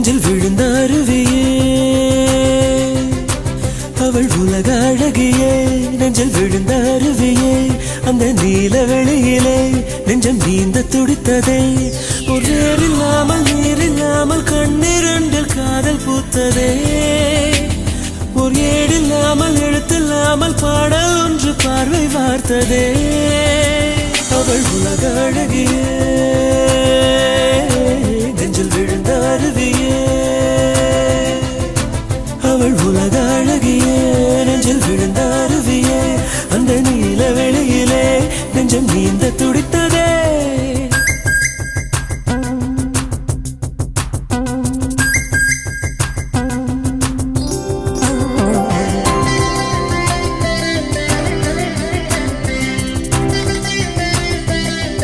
நெஞ்சில் விழுந்த அருவியே அவள் உலக அழகியே நெஞ்சில் விழுந்த அருவியே அந்த நீல வெளியிலே நெஞ்சம் நீந்த துடித்ததே ஒரு நேரில்லாமல் நீரில்லாமல் கண்ணீரண்டில் காதல் பூத்ததே ஒரு ஏடில்லாமல் எழுத்தில்லாமல் பாடல் ஒன்று பார்வை வார்த்ததே அவள் உலக அழகியே